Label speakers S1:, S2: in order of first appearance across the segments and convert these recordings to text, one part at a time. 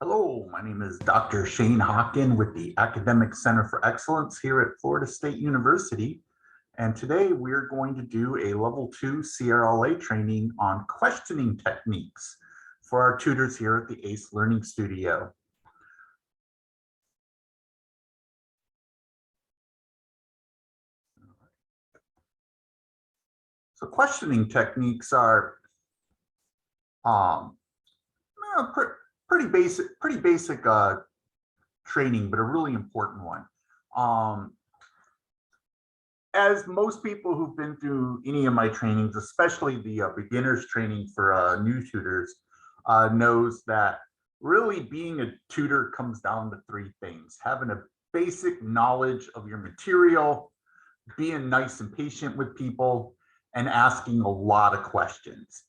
S1: Hello, my name is Dr. Shane Hawken with the Academic Center for Excellence here at Florida State University. And today we're going to do a level 2 CRLA training on questioning techniques for our tutors here at the ACE Learning Studio. So questioning techniques are pretty basic training, but a really important one. As most people who've been through any of my trainings, especially the beginners training for new tutors, knows that really being a tutor comes down to three things: having a basic knowledge of your material, being nice and patient with people, and asking a lot of questions.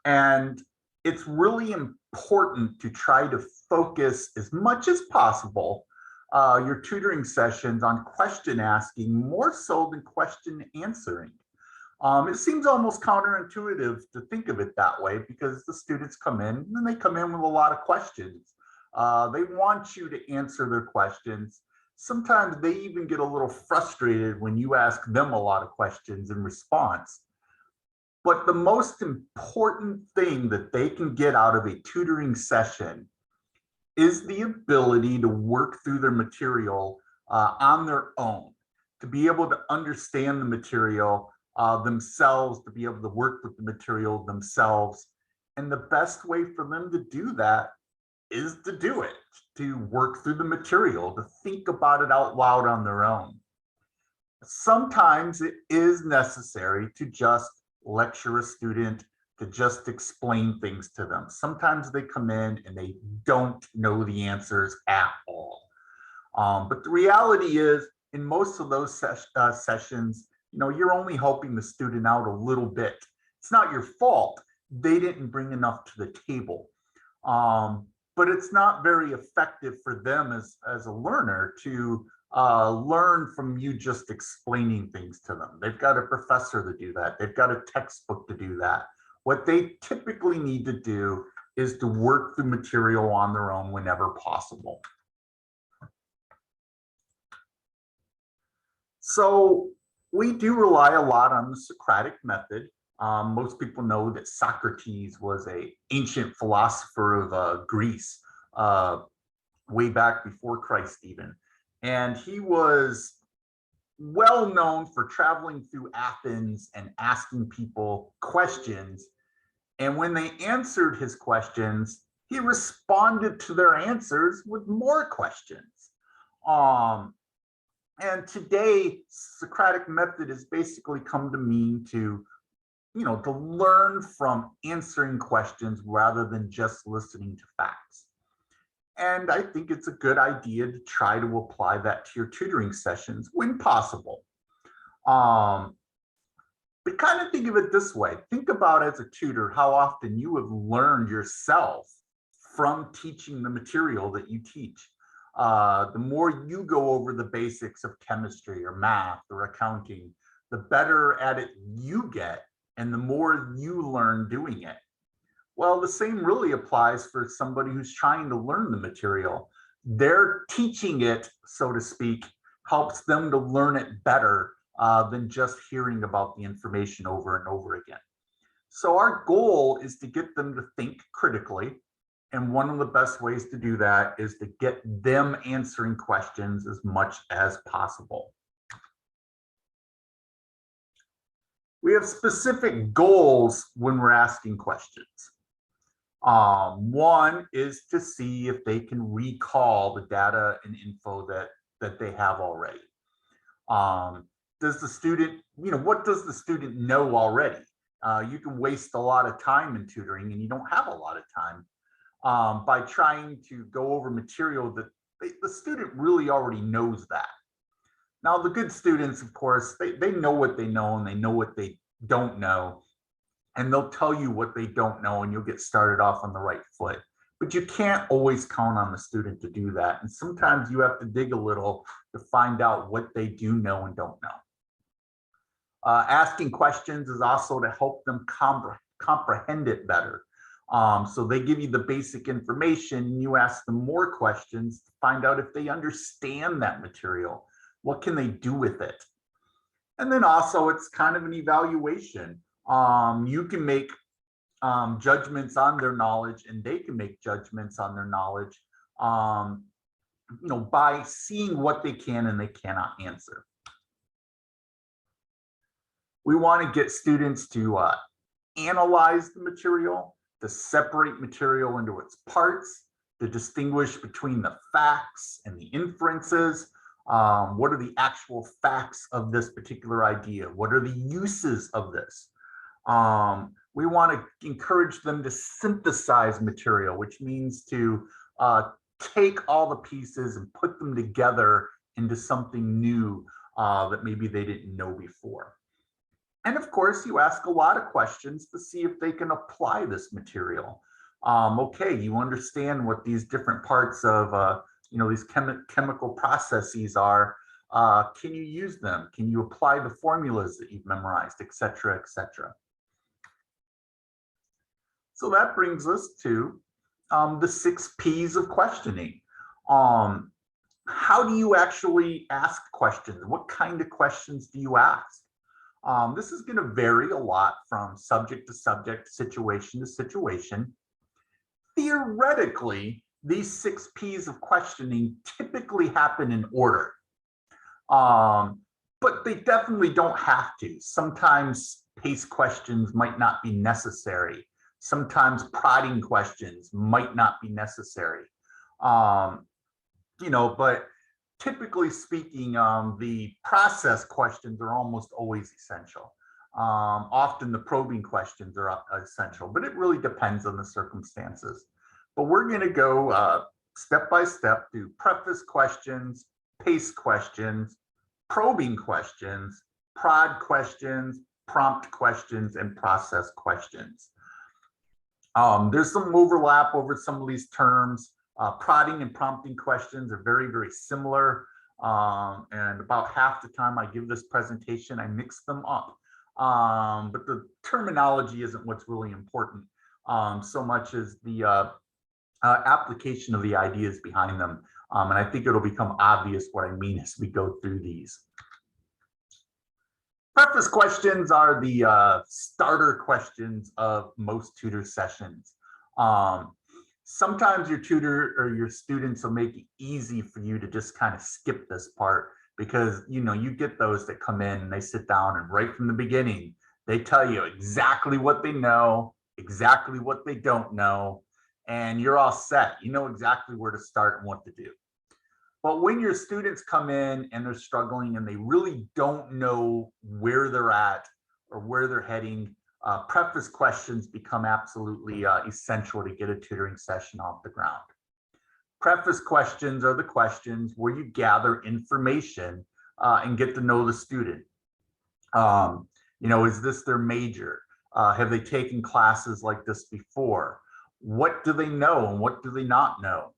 S1: And it's really important to try to focus as much as possible your tutoring sessions on question asking more so than question answering. It seems almost counterintuitive to think of it that way because the students come in and they come in with a lot of questions. They want you to answer their questions. Sometimes they even get a little frustrated when you ask them a lot of questions in response. But the most important thing that they can get out of a tutoring session is the ability to work through their material on their own, to be able to understand the material themselves, to be able to work with the material themselves. And the best way for them to do that is to do it, to work through the material, to think about it out loud on their own. Sometimes it is necessary to just lecture a student, to just explain things to them. Sometimes they come in and they don't know the answers at all. But the reality is, in most of those sessions, you're only helping the student out a little bit. It's not your fault. They didn't bring enough to the table. But it's not very effective for them as a learner to learn from you just explaining things to them. They've got a professor to do that. They've got a textbook to do that. What they typically need to do is to work the material on their own whenever possible. So we do rely a lot on the Socratic method. Most people know that Socrates was an ancient philosopher of Greece, way back before Christ even. And he was well known for traveling through Athens and asking people questions. And when they answered his questions, he responded to their answers with more questions. And today, Socratic method has basically come to mean to learn from answering questions rather than just listening to facts. And I think it's a good idea to try to apply that to your tutoring sessions when possible. But kind of think of it this way. Think about, as a tutor, how often you have learned yourself from teaching the material that you teach. The more you go over the basics of chemistry or math or accounting, the better at it you get and the more you learn doing it. Well, the same really applies for somebody who's trying to learn the material. Their teaching it, so to speak, helps them to learn it better than just hearing about the information over and over again. So our goal is to get them to think critically. And one of the best ways to do that is to get them answering questions as much as possible. We have specific goals when we're asking questions. One is to see if they can recall the data and info that they have already. Does the student, what does the student know already? You can waste a lot of time in tutoring and you don't have a lot of time by trying to go over material that the student really already knows that. Now, the good students, of course, they know what they know and they know what they don't know. And they'll tell you what they don't know and you'll get started off on the right foot. But you can't always count on the student to do that. And sometimes you have to dig a little to find out what they do know and don't know. Asking questions is also to help them comprehend it better. So they give you the basic information and you ask them more questions to find out if they understand that material. What can they do with it? And then also it's kind of an evaluation. You can make judgments on their knowledge and they can make judgments on their knowledge, by seeing what they can and they cannot answer. We want to get students to analyze the material, to separate material into its parts, to distinguish between the facts and the inferences. What are the actual facts of this particular idea? What are the uses of this? We want to encourage them to synthesize material, which means to take all the pieces and put them together into something new that maybe they didn't know before. And of course, you ask a lot of questions to see if they can apply this material. Okay, you understand what these different parts of these chemical processes are. Can you use them? Can you apply the formulas that you've memorized, et cetera, et cetera? So that brings us to the 6 P's of questioning. How do you actually ask questions? What kind of questions do you ask? This is going to vary a lot from subject to subject, situation to situation. Theoretically, these 6 P's of questioning typically happen in order, but they definitely don't have to. Sometimes PACE questions might not be necessary. Sometimes prodding questions might not be necessary. But typically speaking, the process questions are almost always essential. Often the probing questions are essential, but it really depends on the circumstances. But we're going to go step by step through preface questions, PACE questions, probing questions, prod questions, prompt questions, and process questions. There's some overlap over some of these terms. Prodding and prompting questions are very, very similar. And about half the time I give this presentation, I mix them up. But the terminology isn't what's really important so much as the application of the ideas behind them. And I think it'll become obvious what I mean as we go through these. Preface questions are the starter questions of most tutor sessions. Sometimes your tutor or your students will make it easy for you to just kind of skip this part because you get those that come in and they sit down and right from the beginning, they tell you exactly what they know, exactly what they don't know, and you're all set. You know exactly where to start and what to do. But when your students come in and they're struggling and they really don't know where they're at or where they're heading, preface questions become absolutely essential to get a tutoring session off the ground. Preface questions are the questions where you gather information and get to know the student. Is this their major? Have they taken classes like this before? What do they know and what do they not know?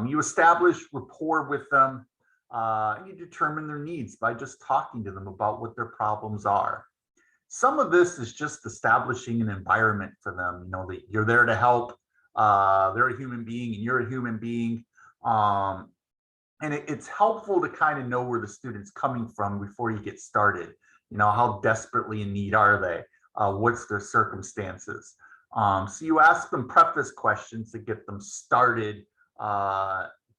S1: You establish rapport with them and you determine their needs by just talking to them about what their problems are. Some of this is just establishing an environment for them, that you're there to help. They're a human being and you're a human being. And it's helpful to kind of know where the student's coming from before you get started. How desperately in need are they? What's their circumstances? So you ask them preface questions to get them started,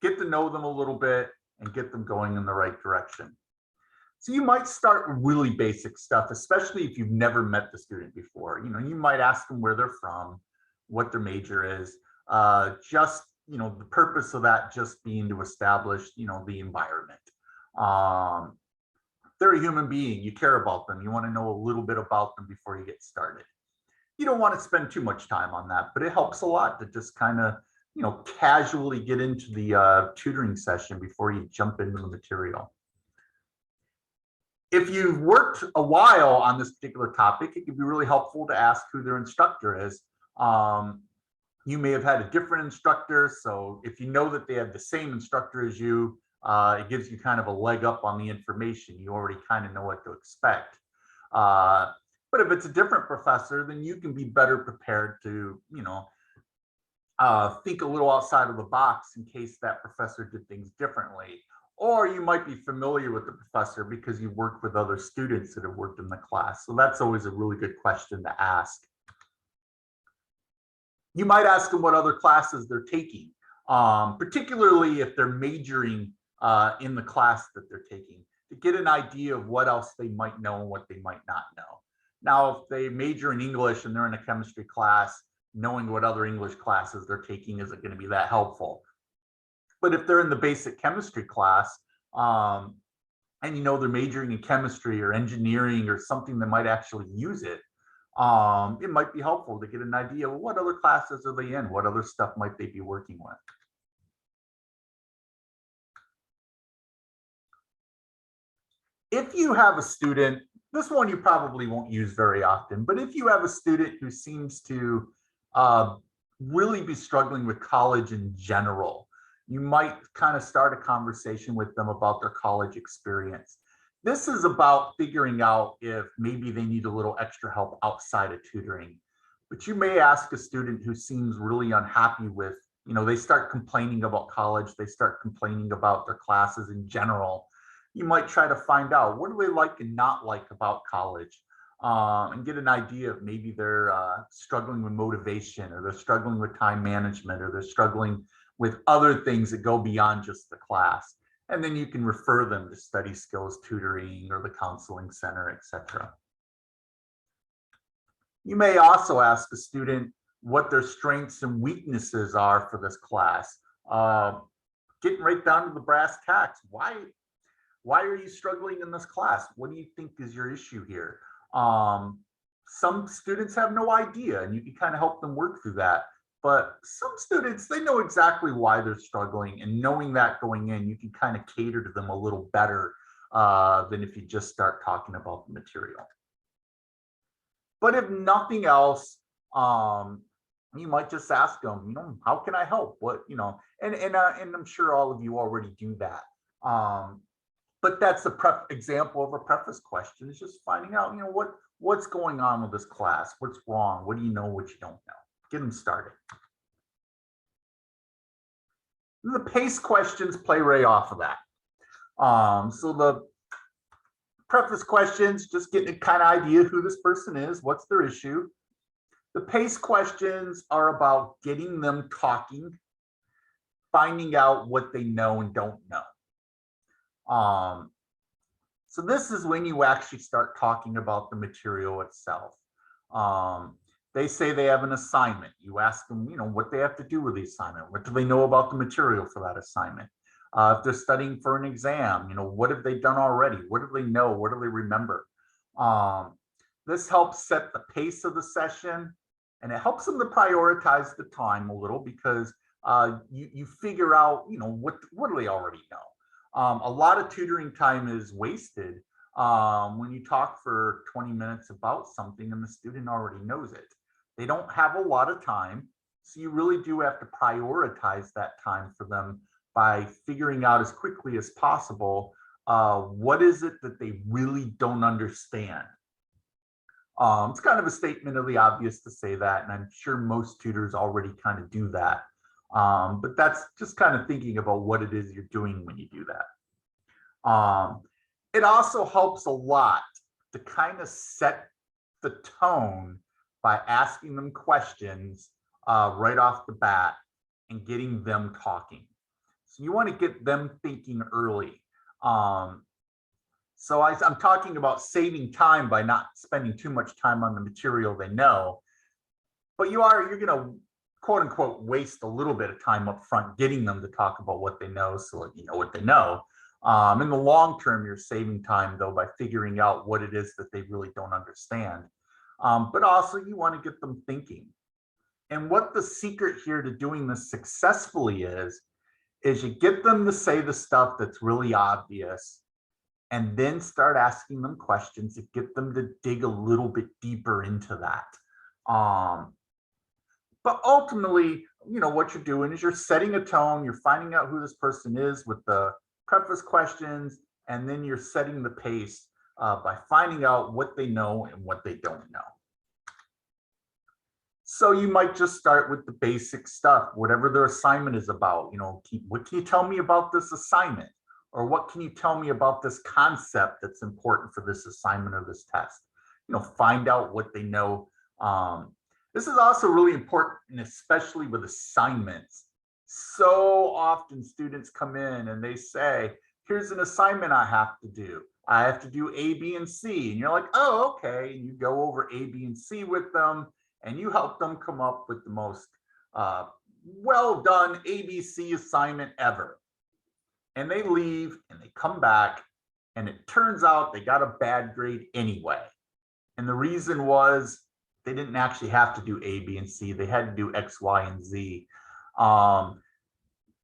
S1: get to know them a little bit and get them going in the right direction. So you might start with really basic stuff, especially if you've never met the student before. You might ask them where they're from, what their major is, the purpose of that just being to establish, the environment. They're a human being, you care about them, you want to know a little bit about them before you get started. You don't want to spend too much time on that, but it helps a lot to just kind of, casually get into the tutoring session before you jump into the material. If you've worked a while on this particular topic, it can be really helpful to ask who their instructor is. You may have had a different instructor, so if you know that they have the same instructor as you, it gives you kind of a leg up on the information. You already kind of know what to expect. But if it's a different professor, then you can be better prepared to, think a little outside of the box in case that professor did things differently. Or you might be familiar with the professor because you worked with other students that have worked in the class. So that's always a really good question to ask. You might ask them what other classes they're taking, particularly if they're majoring in the class that they're taking, to get an idea of what else they might know and what they might not know. Now, if they major in English and they're in a chemistry class, knowing what other English classes they're taking isn't going to be that helpful. But if they're in the basic chemistry class, and you know they're majoring in chemistry or engineering or something that might actually use it, it might be helpful to get an idea of what other classes are they in, what other stuff might they be working with. If you have a student, this one you probably won't use very often, but if you have a student who seems to really be struggling with college in general, you might kind of start a conversation with them about their college experience. This is about figuring out if maybe they need a little extra help outside of tutoring. But you may ask a student who seems really unhappy with, you know, they start complaining about college, they start complaining about their classes in general. You might try to find out what do they like and not like about college, and get an idea of maybe they're struggling with motivation, or they're struggling with time management, or they're struggling with other things that go beyond just the class. And then you can refer them to study skills tutoring or the counseling center, etc. You may also ask a student what their strengths and weaknesses are for this class. Getting right down to the brass tacks. Why are you struggling in this class? What do you think is your issue here? Some students have no idea, and you can kind of help them work through that. But some students, they know exactly why they're struggling, and knowing that going in, you can kind of cater to them a little better than if you just start talking about the material. But if nothing else, you might just ask them, you know, how can I help? What, you know, and I'm sure all of you already do that. But that's the example of a preface question. It's just finding out, you know, what's going on with this class? What's wrong? What do you know? What you don't know? Get them started. The PACE questions play right off of that. So the preface questions, just getting a kind of idea who this person is, what's their issue. The PACE questions are about getting them talking, finding out what they know and don't know. So this is when you actually start talking about the material itself. They say they have an assignment. You ask them, you know, what they have to do with the assignment. What do they know about the material for that assignment? If they're studying for an exam, you know, what have they done already? What do they know? What do they remember? This helps set the pace of the session, and it helps them to prioritize the time a little, because you figure out, you know, what do they already know? A lot of tutoring time is wasted when you talk for 20 minutes about something and the student already knows it. They don't have a lot of time, so you really do have to prioritize that time for them by figuring out as quickly as possible what is it that they really don't understand. It's kind of a statement of the obvious to say that, and I'm sure most tutors already kind of do that. But that's just kind of thinking about what it is you're doing when you do that. It also helps a lot to kind of set the tone by asking them questions right off the bat and getting them talking. So you want to get them thinking early. So I'm talking about saving time by not spending too much time on the material they know, but you're going to quote unquote waste a little bit of time up front getting them to talk about what they know, so that you know what they know. In the long term, you're saving time though by figuring out what it is that they really don't understand. But also you want to get them thinking. And what the secret here to doing this successfully is you get them to say the stuff that's really obvious, and then start asking them questions to get them to dig a little bit deeper into that. But ultimately, you know, what you're doing is you're setting a tone, you're finding out who this person is with the preface questions, and then you're setting the pace by finding out what they know and what they don't know. So you might just start with the basic stuff, whatever their assignment is about. What can you tell me about this assignment? Or what can you tell me about this concept that's important for this assignment or this test? Find out what they know. This is also really important, and especially with assignments. So often students come in and they say, here's an assignment I have to do. I have to do A, B, and C. And you're like, oh, okay. And you go over A, B, and C with them, and you help them come up with the most well done ABC assignment ever. And they leave and they come back, and it turns out they got a bad grade anyway. And the reason was they didn't actually have to do A, B, and C. They had to do X, Y, and Z.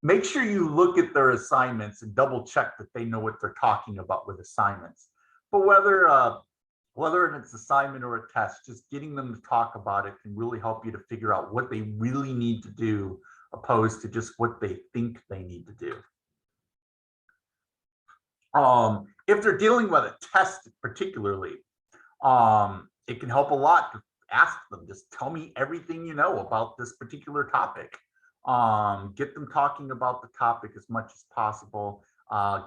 S1: Make sure you look at their assignments and double check that they know what they're talking about with assignments. But whether it's assignment or a test, just getting them to talk about it can really help you to figure out what they really need to do, opposed to just what they think they need to do. If they're dealing with a test particularly, it can help a lot to ask them, just tell me everything you know about this particular topic. Get them talking about the topic as much as possible.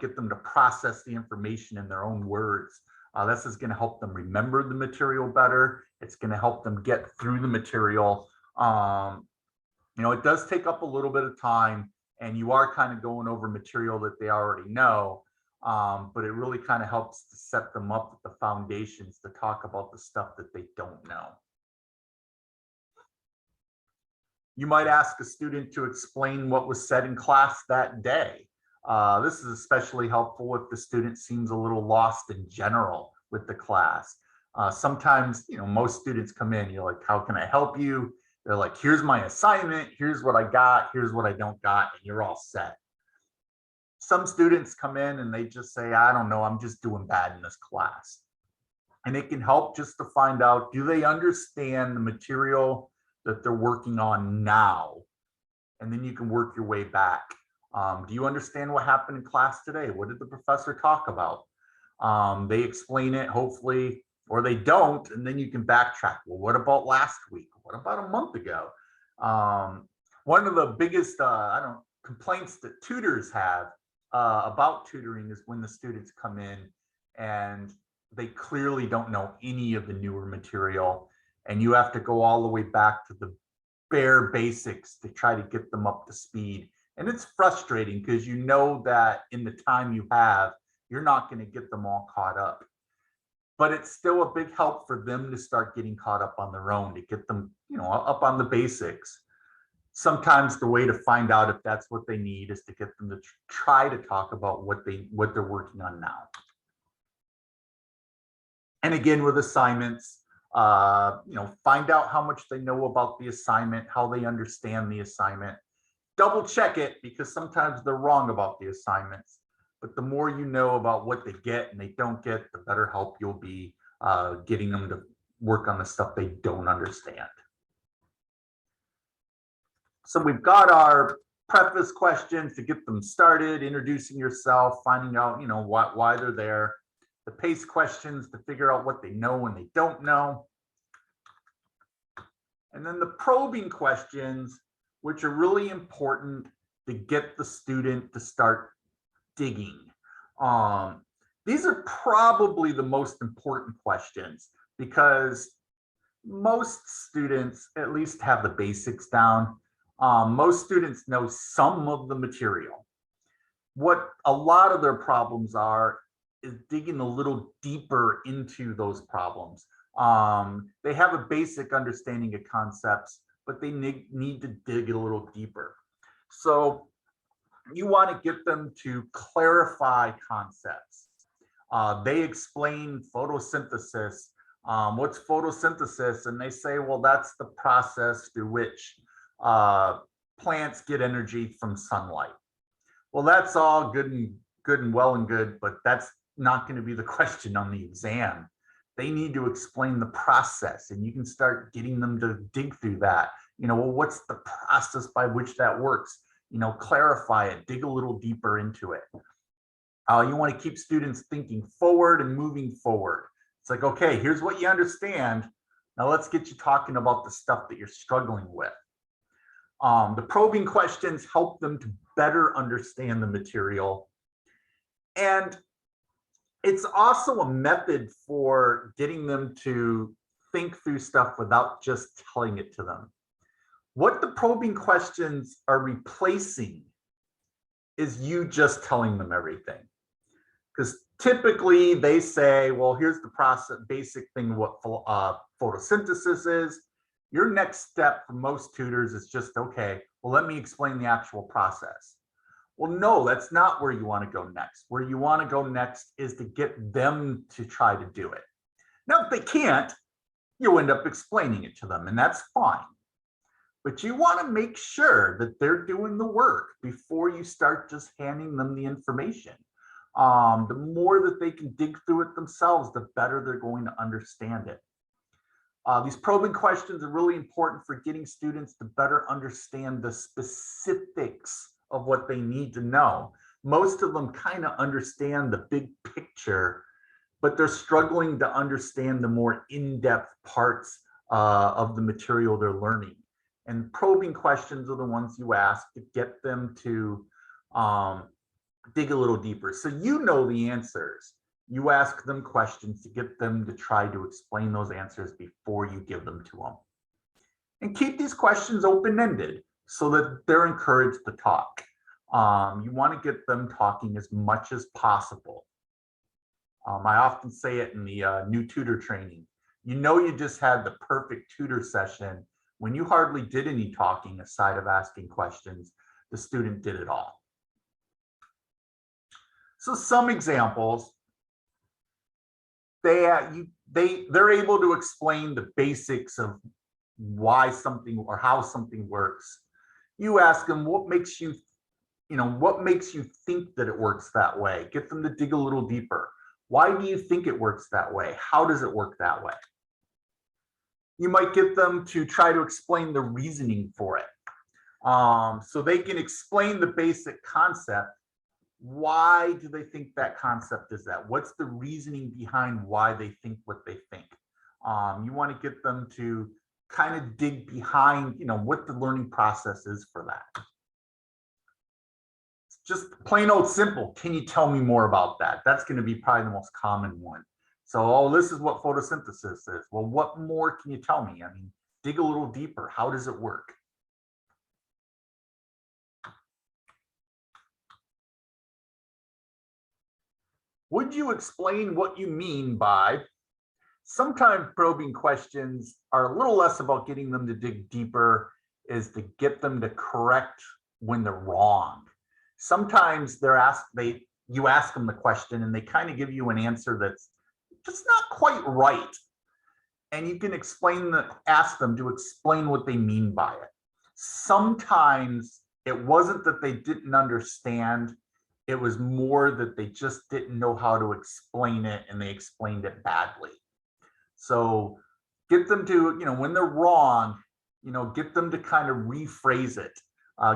S1: Get them to process the information in their own words. This is going to help them remember the material better. It's going to help them get through the material. It does take up a little bit of time, and you are kind of going over material that they already know, but it really kind of helps to set them up with the foundations to talk about the stuff that they don't know. You might ask a student to explain what was said in class that day. This is especially helpful if the student seems a little lost in general with the class. Sometimes, most students come in, you're like, how can I help you? They're like, here's my assignment, here's what I got, here's what I don't got, and you're all set. Some students come in and they just say, I don't know, I'm just doing bad in this class. And it can help just to find out, do they understand the material that they're working on now? And then you can work your way back. Do you understand what happened in class today? What did the professor talk about? They explain it, hopefully, or they don't, and then you can backtrack. Well, what about last week? What about a month ago? One of the biggest complaints that tutors have about tutoring is when the students come in and they clearly don't know any of the newer material, and you have to go all the way back to the bare basics to try to get them up to speed. And it's frustrating because you know that in the time you have, you're not going to get them all caught up. But it's still a big help for them to start getting caught up on their own, to get them, up on the basics. Sometimes the way to find out if that's what they need is to get them to try to talk about what they're working on now. And again, with assignments, find out how much they know about the assignment, how they understand the assignment. Double check it, because sometimes they're wrong about the assignments. But the more you know about what they get and they don't get, the better help you'll be getting them to work on the stuff they don't understand. So we've got our preface questions to get them started, introducing yourself, finding out, why they're there. The PACE questions to figure out what they know and they don't know. And then the probing questions, which are really important to get the student to start digging. These are probably the most important questions because most students at least have the basics down. Most students know some of the material. What a lot of their problems are is digging a little deeper into those problems. They have a basic understanding of concepts, but they need to dig a little deeper. So you want to get them to clarify concepts. They explain photosynthesis. What's photosynthesis? And they say, well, that's the process through which plants get energy from sunlight. Well, that's all good and well and good, but that's not going to be the question on the exam. They need to explain the process, and you can start getting them to dig through that. Well, what's the process by which that works? Clarify it, dig a little deeper into it. You want to keep students thinking forward and moving forward. It's like, okay, here's what you understand. Now let's get you talking about the stuff that you're struggling with. The probing questions help them to better understand the material. And it's also a method for getting them to think through stuff without just telling it to them. What the probing questions are replacing is you just telling them everything. Because typically they say, well, here's the process, basic thing, what photosynthesis is. Your next step for most tutors is just, okay, well, let me explain the actual process. Well, no, that's not where you want to go next. Where you want to go next is to get them to try to do it. Now, if they can't, you'll end up explaining it to them, and that's fine. But you want to make sure that they're doing the work before you start just handing them the information. The more that they can dig through it themselves, the better they're going to understand it. These probing questions are really important for getting students to better understand the specifics of what they need to know. Most of them kind of understand the big picture, but they're struggling to understand the more in-depth parts of the material they're learning. And probing questions are the ones you ask to get them to dig a little deeper. So you know the answers. You ask them questions to get them to try to explain those answers before you give them to them. And keep these questions open-ended so that they're encouraged to talk. You want to get them talking as much as possible. I often say it in the new tutor training. You know you just had the perfect tutor session when you hardly did any talking aside of asking questions. The student did it all. So some examples, they're able to explain the basics of why something or how something works. You ask them, what makes you think that it works that way? Get them to dig a little deeper. Why do you think it works that way? How does it work that way? You might get them to try to explain the reasoning for it. So they can explain the basic concept. Why do they think that concept is that? What's the reasoning behind why they think what they think? You want to get them to kind of dig behind, what the learning process is for that. It's just plain old simple. Can you tell me more about that? That's going to be probably the most common one. So, oh, this is what photosynthesis is. Well, what more can you tell me? I mean, dig a little deeper. How does it work? Would you explain what you mean by? Sometimes probing questions are a little less about getting them to dig deeper, is to get them to correct when they're wrong. Sometimes you ask them the question and they kind of give you an answer that's just not quite right. And you can ask them to explain what they mean by it. Sometimes it wasn't that they didn't understand, it was more that they just didn't know how to explain it and they explained it badly. So get them to, when they're wrong, get them to kind of rephrase it,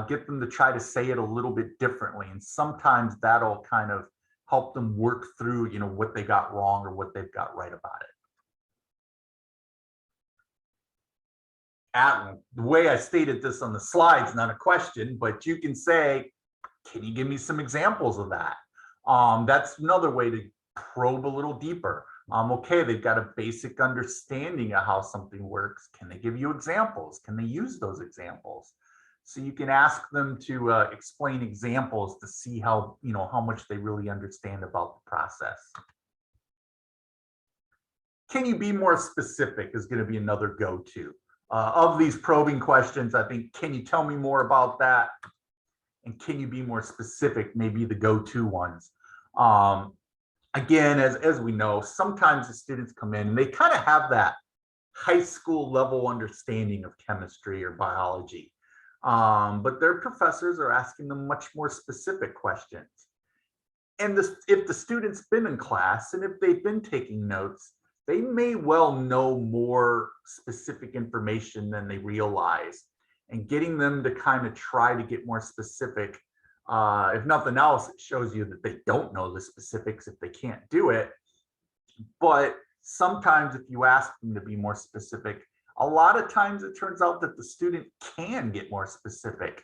S1: get them to try to say it a little bit differently. And sometimes that'll kind of help them work through, what they got wrong or what they've got right about it. The way I stated this on the slides, not a question, but you can say, can you give me some examples of that? That's another way to probe a little deeper. Okay, they've got a basic understanding of how something works. Can they give you examples? Can they use those examples? So you can ask them to explain examples to see how much they really understand about the process. Can you be more specific is going to be another go-to. Of these probing questions, I think, can you tell me more about that? And can you be more specific, maybe the go-to ones. Again, as we know, sometimes the students come in and they kind of have that high school level understanding of chemistry or biology. But their professors are asking them much more specific questions. And if the student's been in class and if they've been taking notes, they may well know more specific information than they realize. And getting them to kind of try to get more specific, if nothing else, it shows you that they don't know the specifics if they can't do it. But Sometimes if you ask them to be more specific, a lot of times it turns out that the student can get more specific.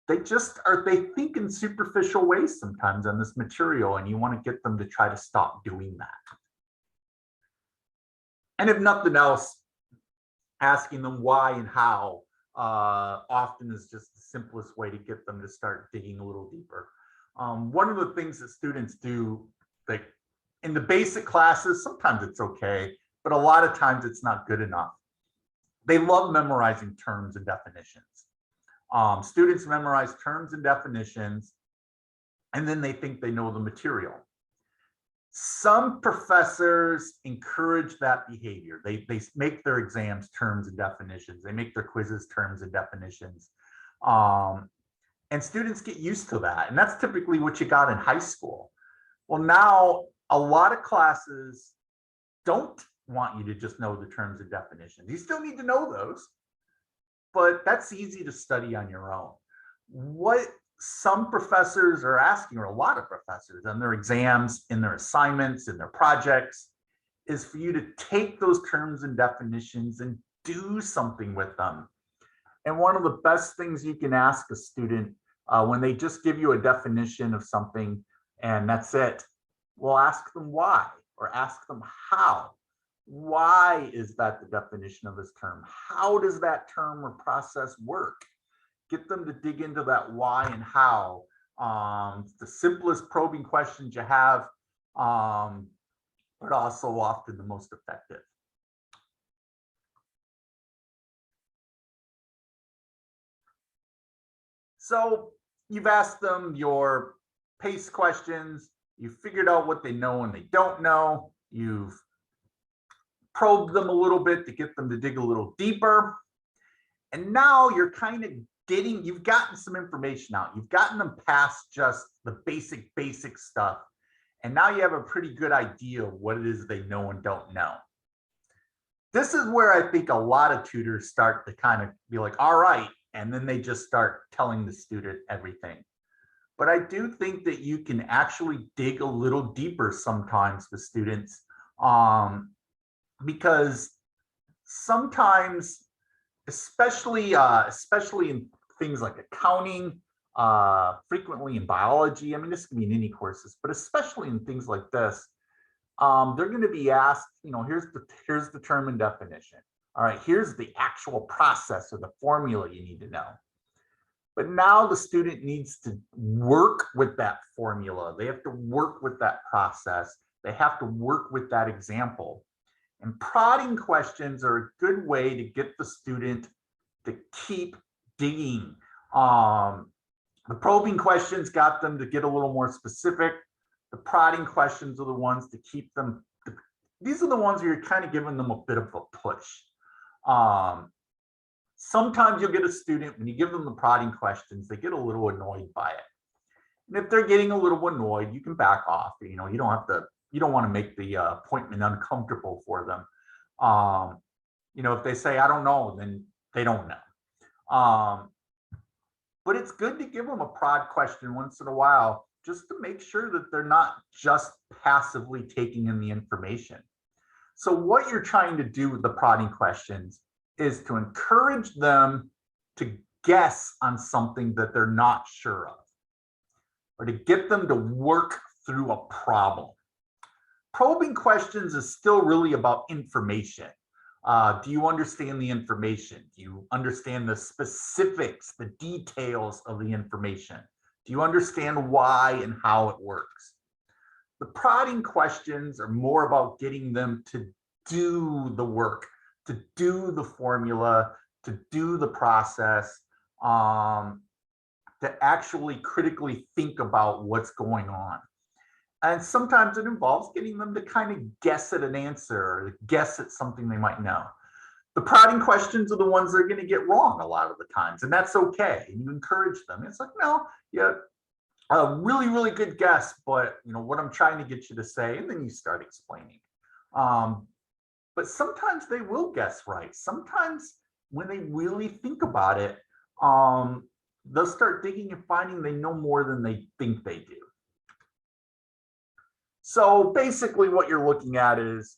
S1: They think in superficial ways sometimes on this material, and you want to get them to try to stop doing that. And if nothing else, asking them why and how often is just the simplest way to get them to start digging a little deeper. One of the things that students do, like in the basic classes, sometimes it's okay, but a lot of times it's not good enough. They love memorizing terms and definitions. Students memorize terms and definitions, and then they think they know the material. Some professors encourage that behavior. They make their exams terms and definitions. They make their quizzes terms and definitions. And students get used to that. And that's typically what you got in high school. Well, now a lot of classes don't want you to just know the terms and definitions. You still need to know those, but that's easy to study on your own. What some professors are asking, or a lot of professors on their exams, in their assignments, in their projects, is for you to take those terms and definitions and do something with them. And one of the best things you can ask a student when they just give you a definition of something and that's it, well, ask them why, or ask them how. Why is that the definition of this term? How does that term or process work? Get them to dig into that why and how. It's the simplest probing questions you have, but also often the most effective. So you've asked them your PACE questions, you've figured out what they know and they don't know, you've probed them a little bit to get them to dig a little deeper. And now you're kind of you've gotten some information out. You've gotten them past just the basic stuff. And now you have a pretty good idea of what it is they know and don't know. This is where I think a lot of tutors start to kind of be like, all right, and then they just start telling the student everything. But I do think that you can actually dig a little deeper sometimes with students, because sometimes, especially in things like accounting, frequently in biology, I mean, this can be in any courses, but especially in things like this, they're going to be asked, you know, here's the term and definition. All right, here's the actual process or the formula you need to know. But now the student needs to work with that formula. They have to work with that process. They have to work with that example. And prodding questions are a good way to get the student to keep digging. The probing questions got them to get a little more specific. The prodding questions are the ones to keep them. These are the ones where you're kind of giving them a bit of a push. Sometimes you'll get a student, when you give them the prodding questions, they get a little annoyed by it. And if they're getting a little annoyed, you can back off. You know, you don't want to make the appointment uncomfortable for them. You know, if they say, I don't know, then they don't know. But it's good to give them a prod question once in a while, just to make sure that they're not just passively taking in the information. So what you're trying to do with the prodding questions is to encourage them to guess on something that they're not sure of, or to get them to work through a problem. Probing questions is still really about information. Do you understand the information? Do you understand the specifics, the details of the information? Do you understand why and how it works? The prodding questions are more about getting them to do the work, to do the formula, to do the process, to actually critically think about what's going on. And sometimes it involves getting them to kind of guess at an answer or guess at something they might know. The prodding questions are the ones they're going to get wrong a lot of the times, and that's okay. And you encourage them. It's like, no, yeah, a really, really good guess, but you know what I'm trying to get you to say, and then you start explaining. But sometimes they will guess right. Sometimes when they really think about it, they'll start digging and finding they know more than they think they do. So basically what you're looking at is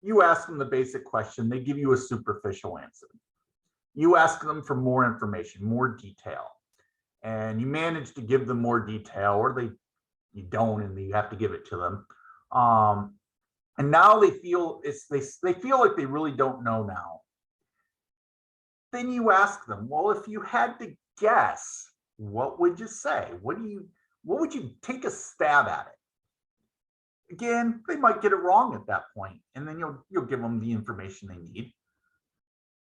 S1: you ask them the basic question, they give you a superficial answer. You ask them for more information, more detail, and you manage to give them more detail, or you don't, and you have to give it to them. And now they feel they feel like they really don't know now. Then you ask them, well, if you had to guess, what would you say? What would you take a stab at it? Again, they might get it wrong at that point, and then you'll give them the information they need.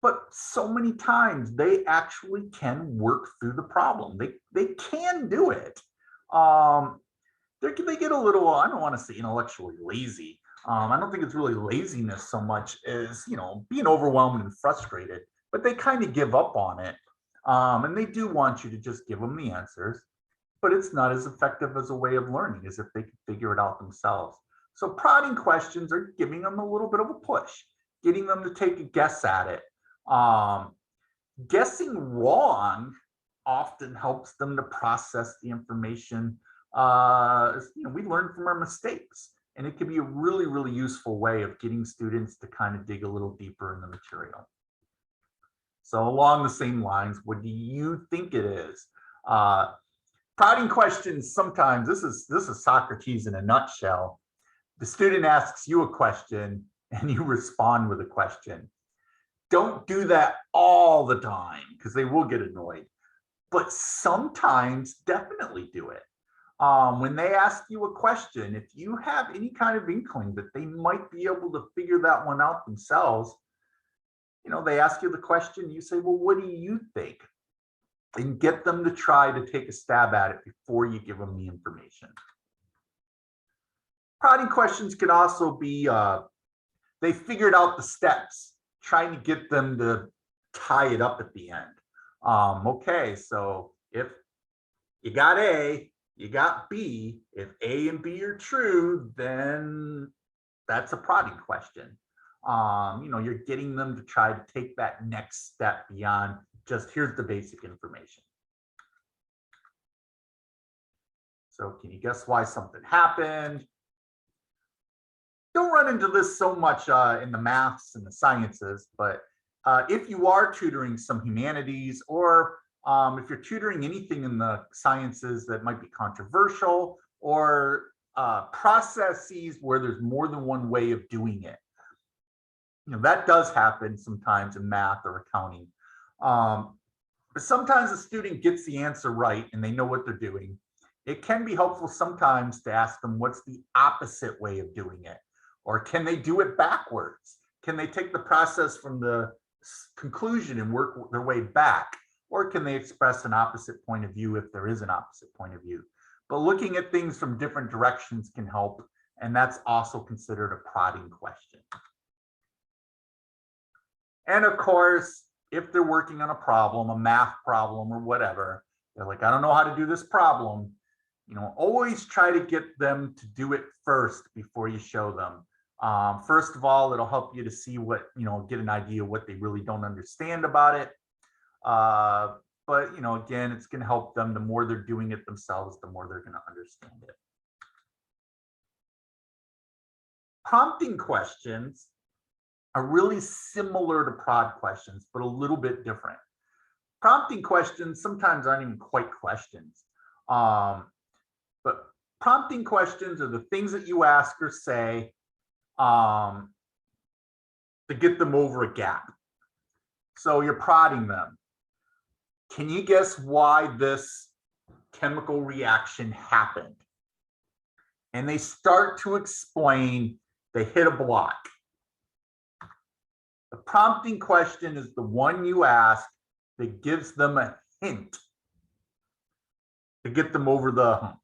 S1: But so many times they actually can work through the problem. They can do it. They get a little, I don't want to say intellectually lazy. I don't think it's really laziness so much as, being overwhelmed and frustrated, but they kind of give up on it. And they do want you to just give them the answers, but it's not as effective as a way of learning as if they could figure it out themselves. So prodding questions are giving them a little bit of a push, getting them to take a guess at it. Guessing wrong often helps them to process the information. We learn from our mistakes, and it can be a really, really useful way of getting students to kind of dig a little deeper in the material. So along the same lines, what do you think it is? Prodding questions, sometimes this is Socrates in a nutshell. The student asks you a question and you respond with a question. Don't do that all the time because they will get annoyed, but sometimes definitely do it. When they ask you a question, if you have any kind of inkling that they might be able to figure that one out themselves, they ask you the question, you say, well, what do you think? And get them to try to take a stab at it before you give them the information. Prodding questions can also be, they figured out the steps, trying to get them to tie it up at the end. Okay, so if you got A, you got B, if A and B are true, then that's a prodding question. You're getting them to try to take that next step beyond just here's the basic information. So can you guess why something happened? Don't run into this so much in the maths and the sciences, but if you are tutoring some humanities, or if you're tutoring anything in the sciences that might be controversial, or processes where there's more than one way of doing it, that does happen sometimes in math or accounting. But sometimes the student gets the answer right and they know what they're doing. It can be helpful sometimes to ask them what's the opposite way of doing it, or can they do it backwards? Can they take the process from the conclusion and work their way back, or can they express an opposite point of view if there is an opposite point of view? But looking at things from different directions can help, and that's also considered a prodding question. And of course, if they're working on a problem, a math problem or whatever, they're like, I don't know how to do this problem. Always try to get them to do it first before you show them. First of all, it'll help you to see what, get an idea of what they really don't understand about it. But, again, it's going to help them. The more they're doing it themselves, the more they're going to understand it. Prompting questions are really similar to prod questions, but a little bit different. Prompting questions sometimes aren't even quite questions. But prompting questions are the things that you ask or say to get them over a gap. So you're prodding them. Can you guess why this chemical reaction happened? And they start to explain, they hit a block. The prompting question is the one you ask that gives them a hint to get them over the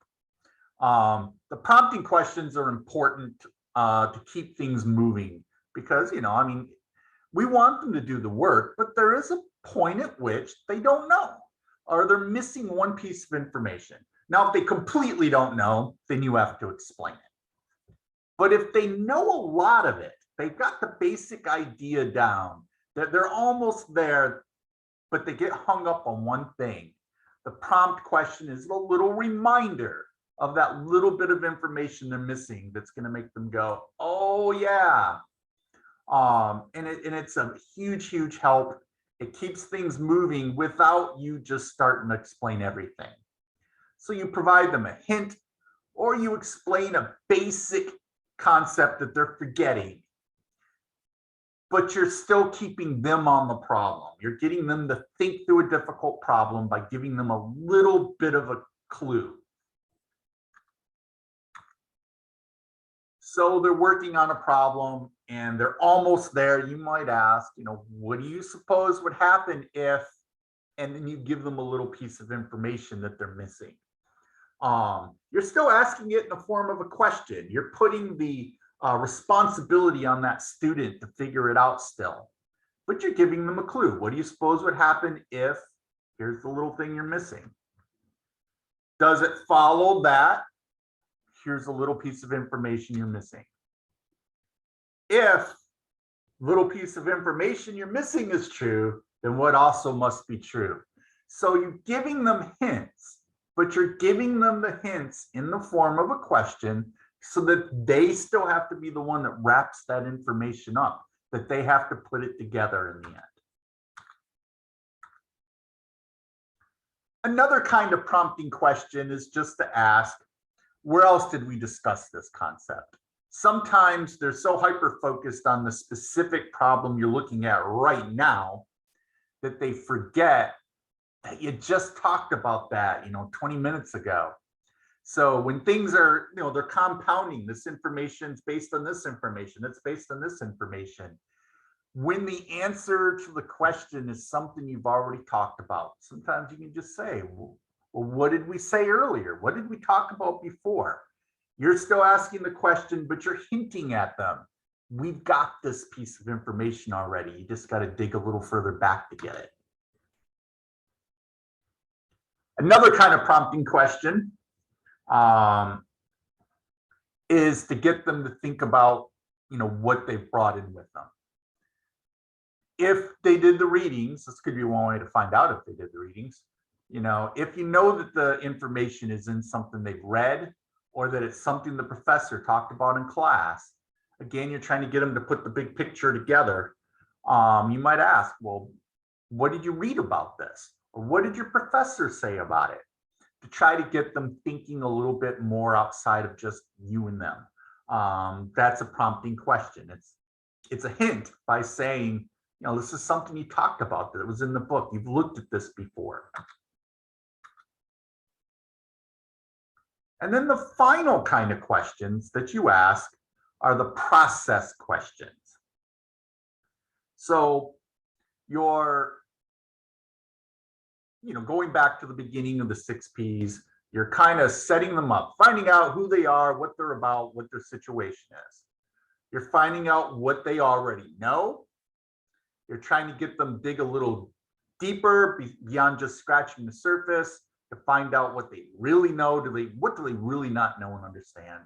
S1: hump. The prompting questions are important to keep things moving because, we want them to do the work, but there is a point at which they don't know, or they're missing one piece of information. Now, if they completely don't know, then you have to explain it. But if they know a lot of it, they've got the basic idea down, that they're almost there, but they get hung up on one thing. The prompt question is a little reminder of that little bit of information they're missing that's going to make them go, oh yeah. And it's a huge, huge help. It keeps things moving without you just starting to explain everything. So you provide them a hint, or you explain a basic concept that they're forgetting, but you're still keeping them on the problem. You're getting them to think through a difficult problem by giving them a little bit of a clue. So they're working on a problem and they're almost there. You might ask, what do you suppose would happen if, and then you give them a little piece of information that they're missing. You're still asking it in the form of a question. You're putting the responsibility on that student to figure it out still, but you're giving them a clue. What do you suppose would happen if, here's the little thing you're missing. Does it follow that? Here's a little piece of information you're missing. If little piece of information you're missing is true, then what also must be true? So you're giving them hints, but you're giving them the hints in the form of a question so that they still have to be the one that wraps that information up, that they have to put it together in the end. Another kind of prompting question is just to ask, where else did we discuss this concept? Sometimes they're so hyper-focused on the specific problem you're looking at right now that they forget that you just talked about that, 20 minutes ago. So when things are, they're compounding, this information's based on this information, that's based on this information. When the answer to the question is something you've already talked about, sometimes you can just say, well, what did we say earlier? What did we talk about before? You're still asking the question, but you're hinting at them. We've got this piece of information already. You just got to dig a little further back to get it. Another kind of prompting question is to get them to think about, what they've brought in with them. If they did the readings, this could be one way to find out if they did the readings. If you know that the information is in something they've read or that it's something the professor talked about in class, again, you're trying to get them to put the big picture together. You might ask, well, what did you read about this? Or what did your professor say about it? To try to get them thinking a little bit more outside of just you and them. That's a prompting question. It's a hint by saying, this is something you talked about, that it was in the book. You've looked at this before. And then the final kind of questions that you ask are the process questions. So you're, going back to the beginning of the 6 Ps, you're kind of setting them up, finding out who they are, what they're about, what their situation is. You're finding out what they already know. You're trying to get them dig a little deeper beyond just scratching the surface to find out what they really know. What do they really not know and understand?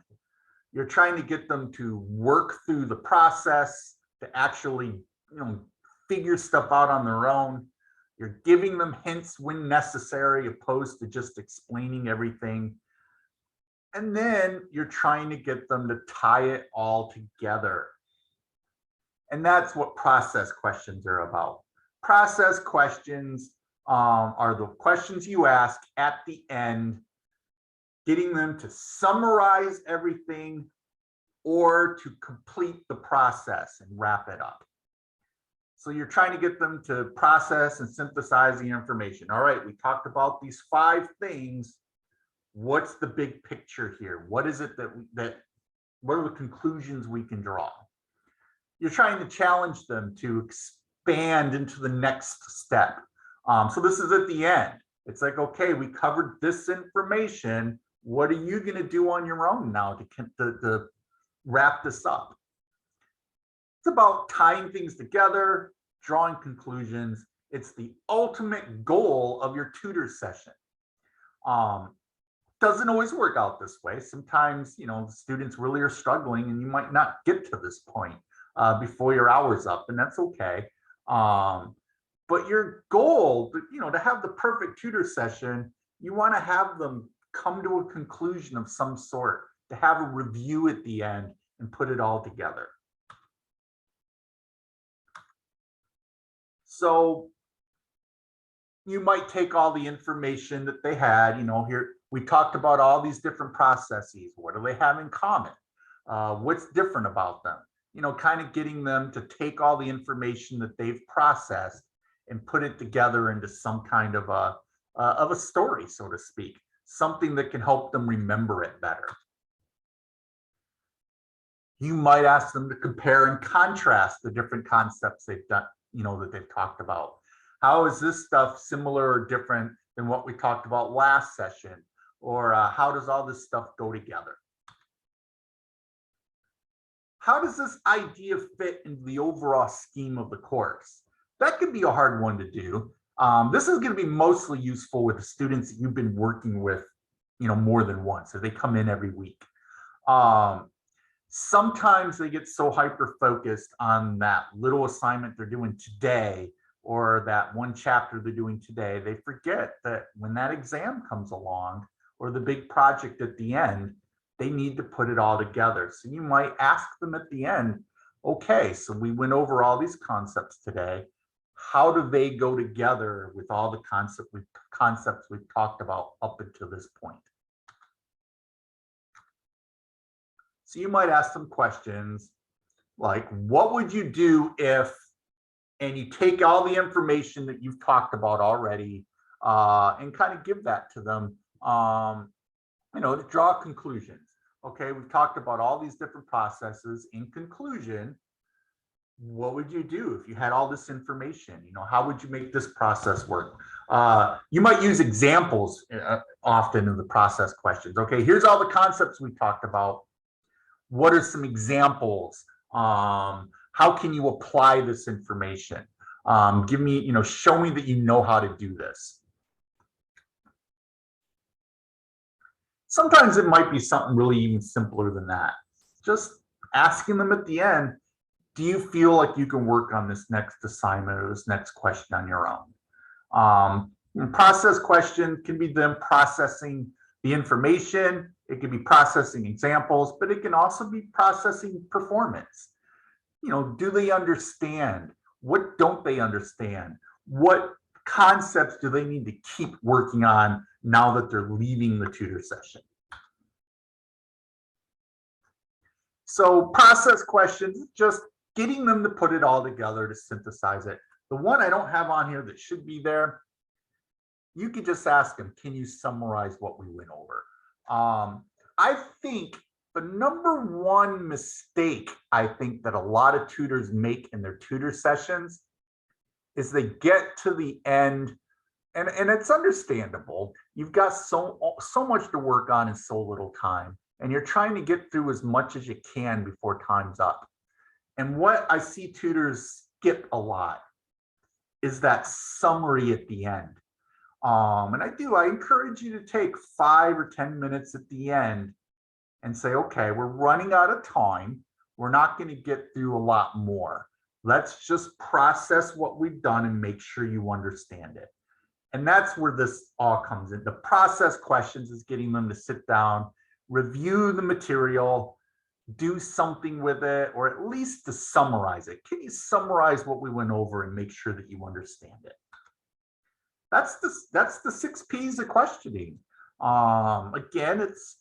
S1: You're trying to get them to work through the process, to actually, figure stuff out on their own. You're giving them hints when necessary, opposed to just explaining everything. And then you're trying to get them to tie it all together. And that's what process questions are about. Process questions are the questions you ask at the end, getting them to summarize everything or to complete the process and wrap it up. So you're trying to get them to process and synthesize the information. All right, we talked about these 5 things. What's the big picture here? What is it what are the conclusions we can draw? You're trying to challenge them to expand into the next step. So this is at the end. It's like, okay, we covered this information. What are you going to do on your own now to wrap this up? It's about tying things together, drawing conclusions. It's the ultimate goal of your tutor session. Doesn't always work out this way. Sometimes, the students really are struggling and you might not get to this point before your hour's up, and that's okay. But your goal, to have the perfect tutor session, you want to have them come to a conclusion of some sort, to have a review at the end and put it all together. So you might take all the information that they had, here we talked about all these different processes. What do they have in common? What's different about them? Kind of getting them to take all the information that they've processed and put it together into some kind of a story, so to speak, something that can help them remember it better. You might ask them to compare and contrast the different concepts they've done, that they've talked about. How is this stuff similar or different than what we talked about last session? Or how does all this stuff go together? How does this idea fit into the overall scheme of the course? That could be a hard one to do. This is going to be mostly useful with the students that you've been working with, more than once, so they come in every week. Sometimes they get so hyper-focused on that little assignment they're doing today or that one chapter they're doing today, they forget that when that exam comes along or the big project at the end, they need to put it all together. So you might ask them at the end, okay, so we went over all these concepts today. How do they go together with all the concepts we've talked about up until this point? So you might ask them questions like, what would you do if, and you take all the information that you've talked about already and kind of give that to them, to draw conclusions. Okay, we've talked about all these different processes. In conclusion, what would you do if you had all this information? How would you make this process work? You might use examples often in the process questions. Okay, here's all the concepts we talked about. What are some examples? How can you apply this information? Give me, show me that you know how to do this. Sometimes it might be something really even simpler than that. Just asking them at the end, do you feel like you can work on this next assignment or this next question on your own? Process question can be them processing the information. It can be processing examples, but it can also be processing performance. Do they understand? What don't they understand? What concepts do they need to keep working on now that they're leaving the tutor session? So process questions, just getting them to put it all together to synthesize it. The one I don't have on here that should be there, you could just ask them, can you summarize what we went over? I think the number one mistake I think that a lot of tutors make in their tutor sessions is they get to the end, and it's understandable. You've got so much to work on in so little time, and you're trying to get through as much as you can before time's up. And what I see tutors skip a lot is that summary at the end. And I encourage you to take 5 or 10 minutes at the end and say, okay, we're running out of time. We're not going to get through a lot more. Let's just process what we've done and make sure you understand it. And that's where this all comes in. The process questions is getting them to sit down, review the material, do something with it, or at least to summarize it. Can you summarize what we went over and make sure that you understand it? That's the 6 P's of questioning. Again, it's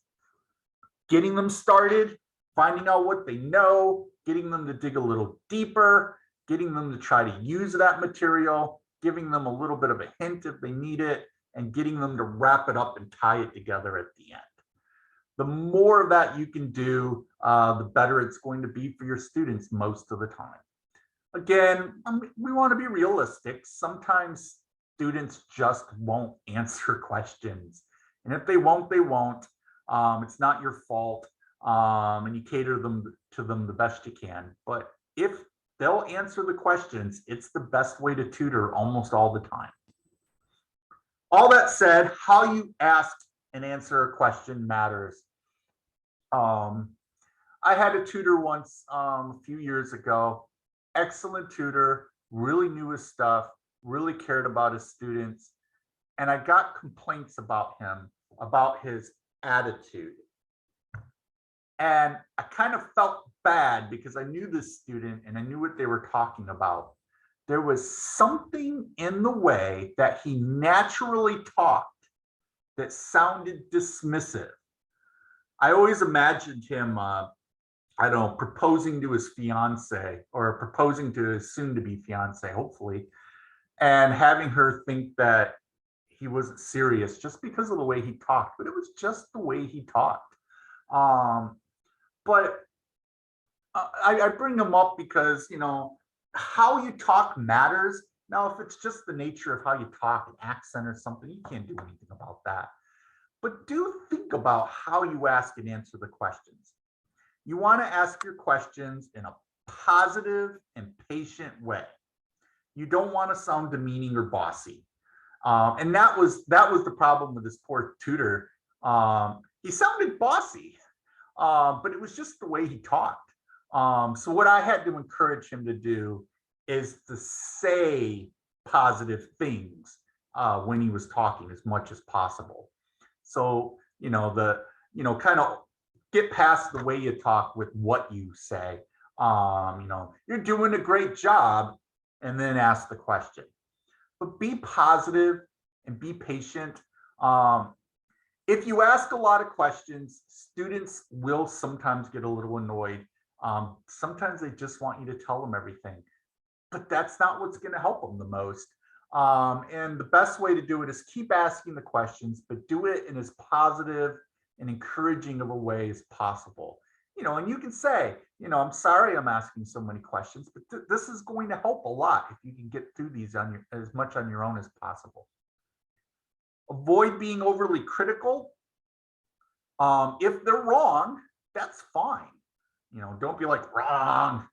S1: getting them started, finding out what they know, getting them to dig a little deeper, getting them to try to use that material, giving them a little bit of a hint if they need it, and getting them to wrap it up and tie it together at the end. The more of that you can do, the better it's going to be for your students most of the time. Again, we want to be realistic. Sometimes students just won't answer questions. And if they won't, they won't. It's not your fault. And you cater to them the best you can. But if they'll answer the questions, it's the best way to tutor almost all the time. All that said, how you ask and answer a question matters. I had a tutor once a few years ago, excellent tutor, really knew his stuff, really cared about his students. And I got complaints about him about his attitude. And I kind of felt bad because I knew this student and I knew what they were talking about. There was something in the way that he naturally talked that sounded dismissive. I always imagined him, I don't know, proposing to his fiance or proposing to his soon-to-be fiance, hopefully, and having her think that he wasn't serious just because of the way he talked. But it was just the way he talked. But I bring them up because, you know, how you talk matters. Now, if it's just the nature of how you talk, an accent or something, you can't do anything about that. But do think about how you ask and answer the questions. You want to ask your questions in a positive and patient way. You don't want to sound demeaning or bossy. And that was the problem with this poor tutor. He sounded bossy, but it was just the way he talked. So what I had to encourage him to do is to say positive things when he was talking as much as possible. So, you know, kind of get past the way you talk with what you say. You know, you're doing a great job, and then ask the question. But be positive and be patient. If you ask a lot of questions, students will sometimes get a little annoyed. Sometimes they just want you to tell them everything, but that's not what's going to help them the most. And the best way to do it is keep asking the questions, but do it in as positive and encouraging of a way as possible. You know, and you can say, you know, I'm sorry I'm asking so many questions, but this is going to help a lot if you can get through these on as much on your own as possible. Avoid being overly critical. If they're wrong, that's fine. You know, don't be like wrong.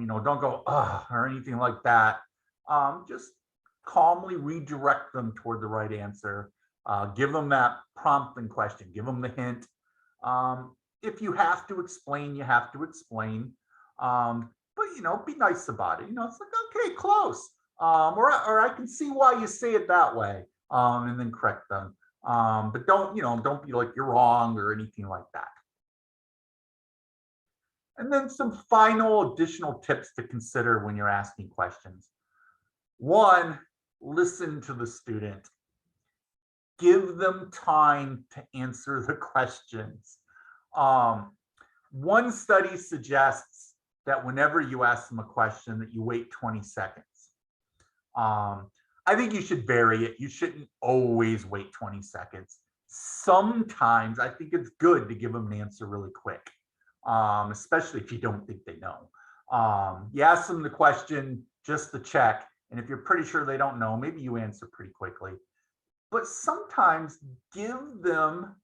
S1: You know, don't go or anything like that. Just calmly redirect them toward the right answer. Give them that prompting question. Give them the hint. If you have to explain, you have to explain. But, you know, be nice about it. You know, it's like, okay, close. Or I can see why you say it that way. And then correct them. But don't be like you're wrong or anything like that. And then some final additional tips to consider when you're asking questions. One, listen to the student. Give them time to answer the questions. One study suggests that whenever you ask them a question, that you wait 20 seconds. I think you should vary it. You shouldn't always wait 20 seconds. Sometimes I think it's good to give them an answer really quick, especially if you don't think they know. You ask them the question just to check, and if you're pretty sure they don't know, maybe you answer pretty quickly. But sometimes give them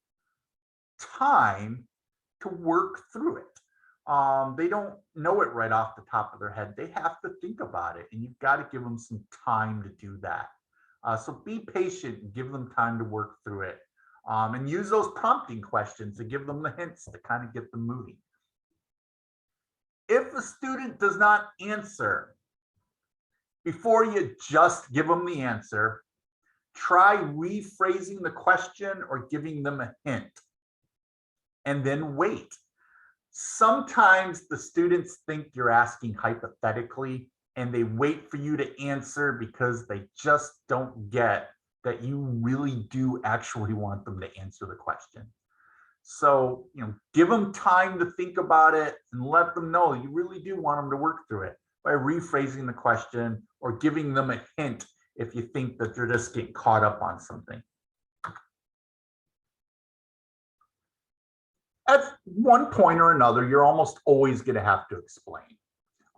S1: time to work through it. They don't know it right off the top of their head. They have to think about it, and you've got to give them some time to do that. So be patient and give them time to work through it. And use those prompting questions to give them the hints to kind of get them moving. If the student does not answer, before you just give them the answer, try rephrasing the question or giving them a hint, and then wait. Sometimes the students think you're asking hypothetically, and they wait for you to answer because they just don't get that you really do actually want them to answer the question. So, you know, give them time to think about it and let them know you really do want them to work through it by rephrasing the question or giving them a hint if you think that they're just getting caught up on something. At one point or another, you're almost always going to have to explain.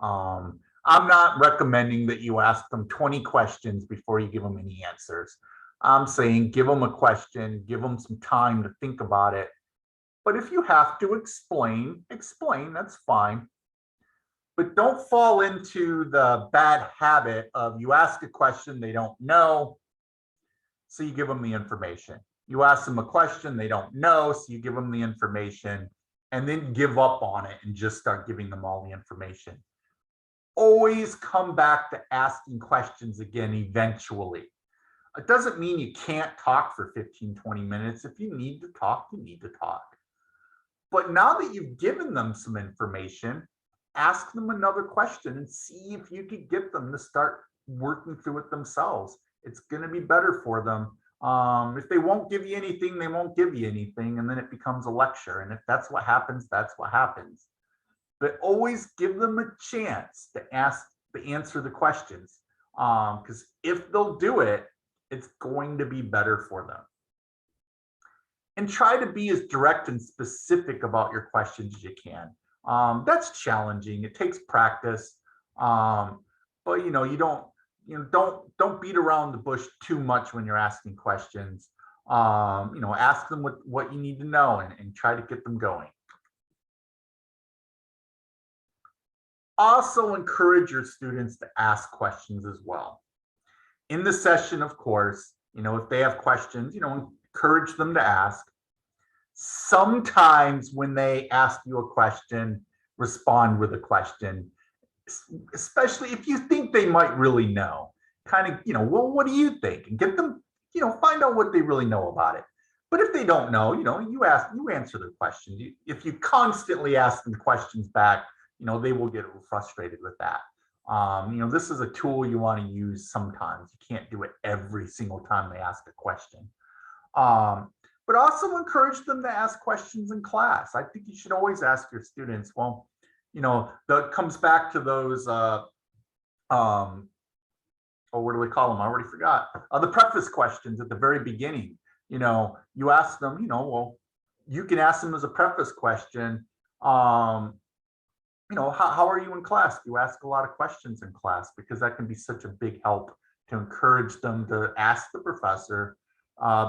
S1: I'm not recommending that you ask them 20 questions before you give them any answers. I'm saying give them a question, give them some time to think about it. But if you have to explain, that's fine. But don't fall into the bad habit of you ask a question they don't know, so you give them the information. You ask them a question they don't know, so you give them the information, and then give up on it and just start giving them all the information. Always come back to asking questions again eventually. It doesn't mean you can't talk for 15, 20 minutes. If you need to talk, you need to talk. But now that you've given them some information, ask them another question and see if you could get them to start working through it themselves. It's going to be better for them. If they won't give you anything, they won't give you anything, and then it becomes a lecture. And if that's what happens, that's what happens. But always give them a chance to answer the questions, because if they'll do it, it's going to be better for them. And try to be as direct and specific about your questions as you can. That's challenging. It takes practice, but don't beat around the bush too much when you're asking questions. Ask them what you need to know and try to get them going. Also encourage your students to ask questions as well. In the session, of course, if they have questions, encourage them to ask. Sometimes when they ask you a question, respond with a question, especially if you think they might really know. Kind of, well, what do you think? And get them, find out what they really know about it. But if they don't know, you answer their questions. If you constantly ask them questions back, they will get frustrated with that. This is a tool you want to use sometimes. You can't do it every single time they ask a question. But also encourage them to ask questions in class. I think you should always ask your students, well, that comes back to those, what do they call them? I already forgot. The preface questions at the very beginning. You ask them, well, you can ask them as a preface question, how are you in class? Do you ask a lot of questions in class? Because that can be such a big help to encourage them to ask the professor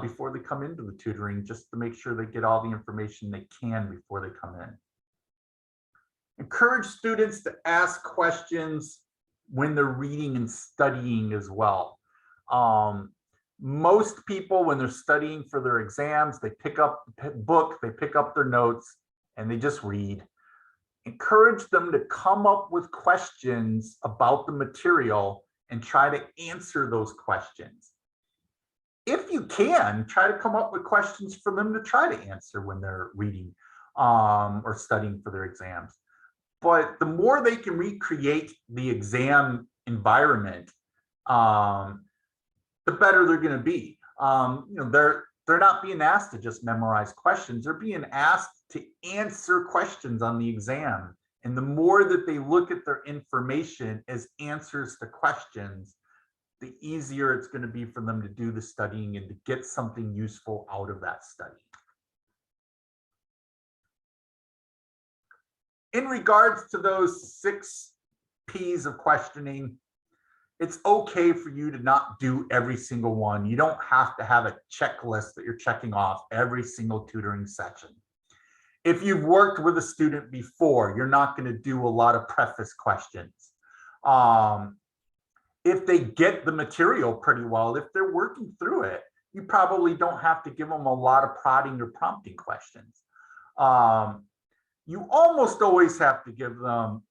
S1: before they come into the tutoring, just to make sure they get all the information they can before they come in. Encourage students to ask questions when they're reading and studying as well. Most people, when they're studying for their exams, they pick up the book, they pick up their notes, and they just read. Encourage them to come up with questions about the material and try to answer those questions. If you can, try to come up with questions for them to try to answer when they're reading or studying for their exams. But the more they can recreate the exam environment, the better they're going to be. They're not being asked to just memorize questions. They're being asked to answer questions on the exam. And the more that they look at their information as answers to questions, the easier it's going to be for them to do the studying and to get something useful out of that study. In regards to those 6 P's of questioning, it's okay for you to not do every single one. You don't have to have a checklist that you're checking off every single tutoring session. If you've worked with a student before, you're not going to do a lot of preface questions. If they get the material pretty well, if they're working through it, you probably don't have to give them a lot of prodding or prompting questions. You almost always have to give them,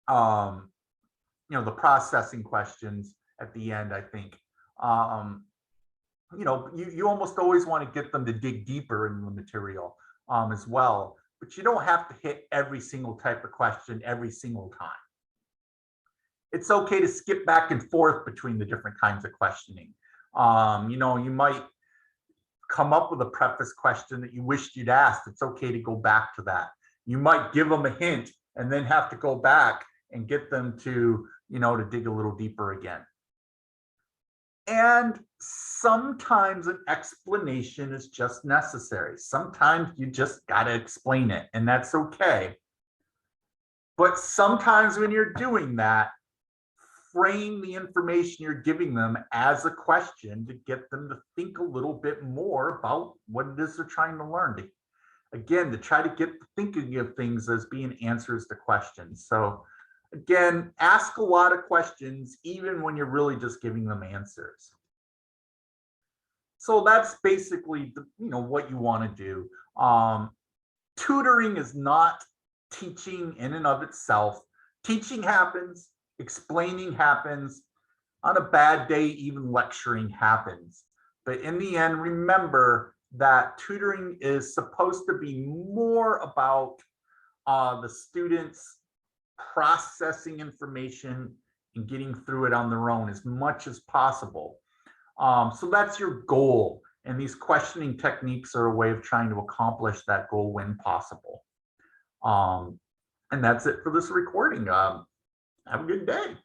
S1: the processing questions at the end, I think. You almost always want to get them to dig deeper in the material as well, but you don't have to hit every single type of question every single time. It's okay to skip back and forth between the different kinds of questioning. You might come up with a preface question that you wished you'd asked. It's okay to go back to that. You might give them a hint and then have to go back and get them to, to dig a little deeper again. And sometimes an explanation is just necessary. Sometimes you just got to explain it, and that's okay. But sometimes when you're doing that, frame the information you're giving them as a question to get them to think a little bit more about what it is they're trying to learn. Again, to try to get thinking of things as being answers to questions. So again, ask a lot of questions, even when you're really just giving them answers. So that's basically what you want to do. Tutoring is not teaching in and of itself. Teaching happens, explaining happens, On a bad day, even lecturing happens. But in the end, remember that tutoring is supposed to be more about the students processing information and getting through it on their own as much as possible. So that's your goal. And these questioning techniques are a way of trying to accomplish that goal when possible. And that's it for this recording. Have a good day.